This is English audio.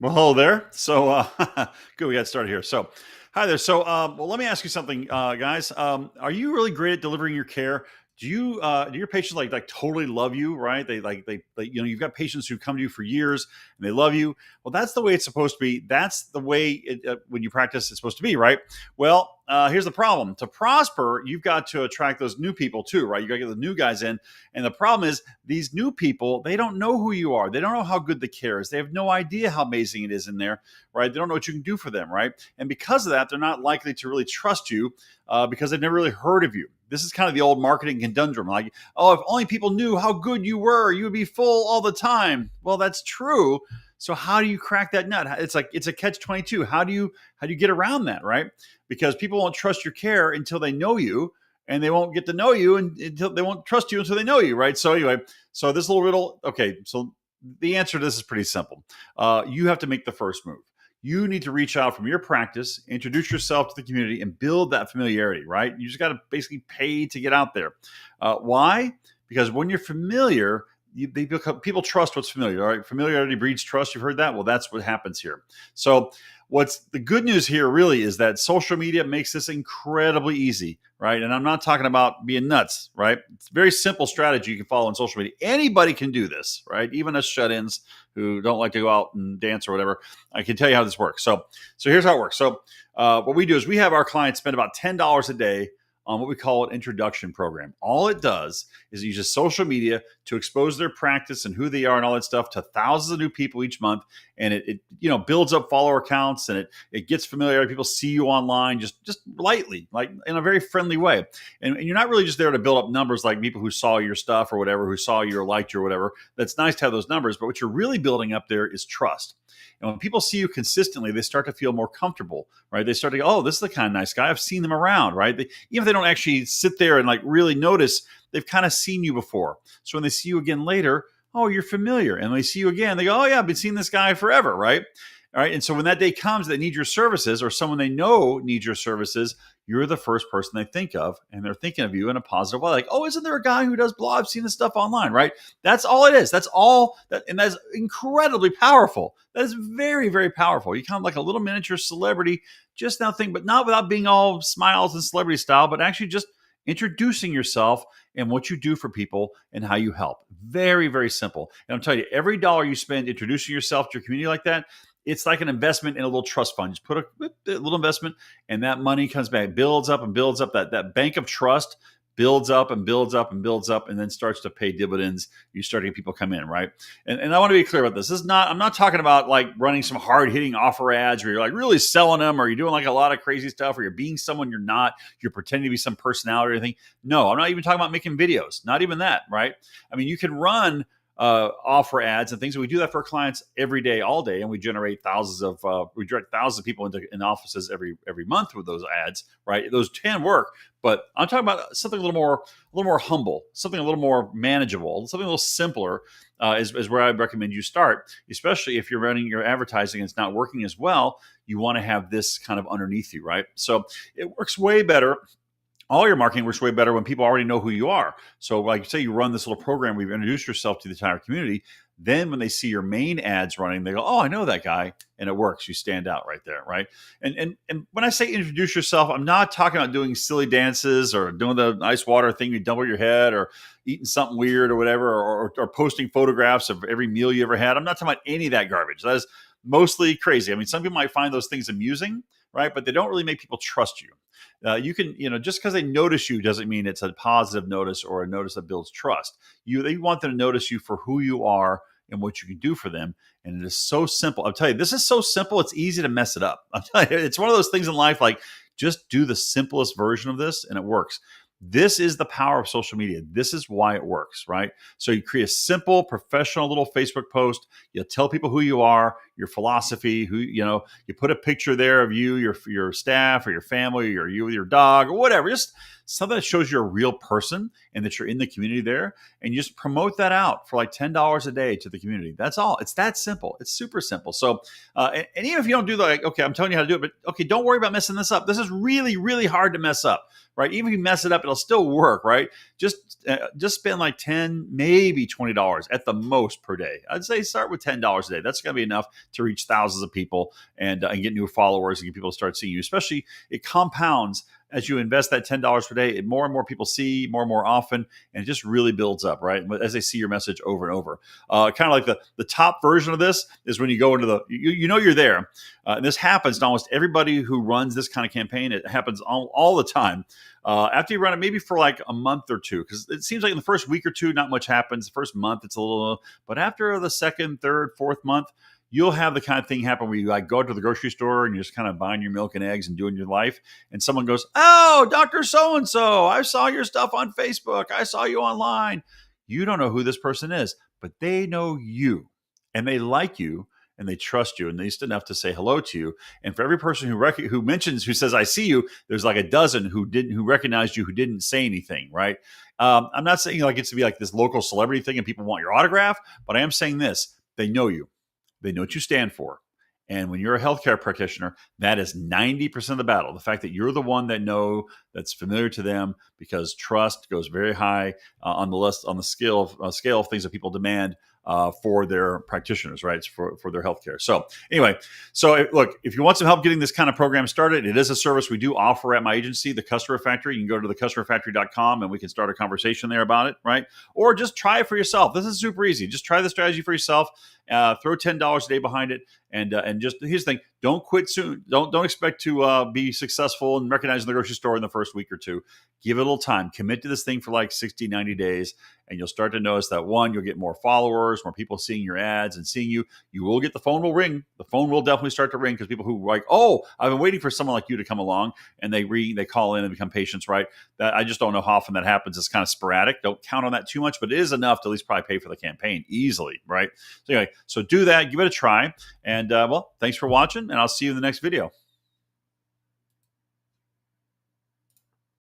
Well, hello there. Good, we got started here. Hi there. Well, let me ask you something, guys. Are you really great at delivering your care? Do your patients like totally love you? Right? You've got patients who come to you for years and they love you. Well, that's the way it's supposed to be. That's the way when you practice, it's supposed to be, right? Well, here's the problem. To prosper, you've got to attract those new people too, right? You got to get the new guys in, and the problem is these new people, they don't know who you are. They don't know how good the care is. They have no idea how amazing it is in there, right? They don't know what you can do for them, right? And because of that, they're not likely to really trust you because they've never really heard of you. This is kind of the old marketing conundrum. Like, oh, if only people knew how good you were, you would be full all the time. Well, that's true. So how do you crack that nut? It's a catch 22. How do you get around that, right? Because people won't trust your care until they know you, and they won't get to know you until they won't trust you until they know you, right? So anyway, so this little riddle. Okay, so the answer to this is pretty simple. You have to make the first move. You need to reach out from your practice, introduce yourself to the community, and build that familiarity, right? You just got to basically pay to get out there. Why? Because when you're familiar, people trust what's familiar. All right, familiarity breeds trust. You've heard that. Well, that's what happens here. So, what's the good news here really is that social media makes this incredibly easy, right? And I'm not talking about being nuts, right? It's a very simple strategy you can follow on social media. Anybody can do this, right? Even us shut-ins who don't like to go out and dance or whatever. I can tell you how this works. So here's how it works. What we do is we have our clients spend about $10 a day on what we call an introduction program. All it does is it uses social media to expose their practice and who they are and all that stuff to thousands of new people each month. And it builds up follower accounts, and it gets familiar. People see you online just lightly, like in a very friendly way. And you're not really just there to build up numbers like people who saw your stuff or whatever, who saw you or liked you or whatever. That's nice to have those numbers, but what you're really building up there is trust. And when people see you consistently, they start to feel more comfortable, right? They start to go, oh, this is the kind of nice guy. I've seen them around, right? Even if they don't actually sit there and like really notice, they've kind of seen you before. So when they see you again later, oh, you're familiar. And when they see you again, they go, oh, yeah, I've been seeing this guy forever, right? All right. And so when that day comes, they need your services, or someone they know needs your services, you're the first person they think of, and they're thinking of you in a positive way. Like, oh, isn't there a guy who does blah? I've seen this stuff online, right? That's all it is. That's all. And that's incredibly powerful. That is very, very powerful. You become like a little miniature celebrity just now think, but not without being all smiles and celebrity style, but actually just introducing yourself and what you do for people and how you help. Very, very simple. And I'm telling you, every dollar you spend introducing yourself to your community like that, it's like an investment in a little trust fund. Just put a little investment, and that money comes back, builds up and builds up. That bank of trust builds up and builds up and builds up, and then starts to pay dividends. You start to get people come in, right? And I want to be clear about this. I'm not talking about like running some hard hitting offer ads where you're like really selling them, or you're doing like a lot of crazy stuff, or you're being someone you're not. You're pretending to be some personality or anything. No, I'm not even talking about making videos. Not even that, right? I mean, you can run offer ads and things. And we do that for our clients every day, all day, and we direct thousands of people in offices every month with those ads. Right, those can work, but I'm talking about something a little more humble, something a little more manageable, something a little simpler. Is where I recommend you start, especially if you're running your advertising and it's not working as well. You want to have this kind of underneath you, right? So it works way better. All your marketing works way better when people already know who you are. So like say you run this little program where you've introduced yourself to the entire community. Then when they see your main ads running, they go, oh, I know that guy. And it works. You stand out right there, right? And when I say introduce yourself, I'm not talking about doing silly dances or doing the ice water thing you double your head, or eating something weird or whatever, or posting photographs of every meal you ever had. I'm not talking about any of that garbage. That is mostly crazy. I mean, some people might find those things amusing, right? But they don't really make people trust you. You can, just because they notice you doesn't mean it's a positive notice or a notice that builds trust. They want them to notice you for who you are and what you can do for them. And it is so simple. I'll tell you, this is so simple. It's easy to mess it up. I'll tell you, it's one of those things in life, like just do the simplest version of this and it works. This is the power of social media. This is why it works, right? So you create a simple, professional little Facebook post. You tell people who you are, your philosophy, you put a picture there of you, your staff, or your family, or you with your dog, or whatever. Just something that shows you're a real person and that you're in the community there, and you just promote that out for like $10 a day to the community. That's all. It's that simple. It's super simple. So, and even if you don't do like, okay, I'm telling you how to do it, but okay, don't worry about messing this up. This is really, really hard to mess up, right? Even if you mess it up, it'll still work, right? Just spend like 10, maybe $20 at the most per day. I'd say start with $10 a day. That's going to be enough to reach thousands of people and get new followers and get people to start seeing you. Especially, it compounds as you invest that $10 per day. More and more people see more and more often, and it just really builds up, right? As they see your message over and over. Kind of like the top version of this is when you go into you know you're there. And this happens to almost everybody who runs this kind of campaign. It happens all the time. After you run it, maybe for like a month or two, because it seems like in the first week or two, not much happens. The first month, it's a little, but after the second, third, fourth month, you'll have the kind of thing happen where you like go to the grocery store and you're just kind of buying your milk and eggs and doing your life. And someone goes, "Oh, Dr. So-and-so, I saw your stuff on Facebook. I saw you online." You don't know who this person is, but they know you and they like you and they trust you and at least enough to say hello to you. And for every person who says, "I see you," there's like a dozen who recognized you, who didn't say anything, right? I'm not saying like it's to be like this local celebrity thing and people want your autograph, but I am saying this: they know you. They know what you stand for. And when you're a healthcare practitioner, that is 90% of the battle. The fact that you're the one that's familiar to them, because trust goes very high on the list, on the scale of things that people demand for their practitioners, right? For their healthcare. So anyway, look, if you want some help getting this kind of program started, it is a service we do offer at my agency, the Customer Factory. You can go to thecustomerfactory.com and we can start a conversation there about it, right? Or just try it for yourself. This is super easy. Just try the strategy for yourself. Throw $10 a day behind it, and just here's the thing: don't quit soon. Don't expect to be successful and recognized in the grocery store in the first week or two. Give it a little time. Commit to this thing for like 60, 90 days, and you'll start to notice that one, you'll get more followers, more people seeing your ads and seeing you. You will get the phone will ring. The phone will definitely start to ring because people who are like, "Oh, I've been waiting for someone like you to come along," and they call in and become patients, right? That I just don't know how often that happens. It's kind of sporadic. Don't count on that too much, but it is enough to at least probably pay for the campaign easily, right? So anyway, so do that. Give it a try. And well, thanks for watching, and I'll see you in the next video.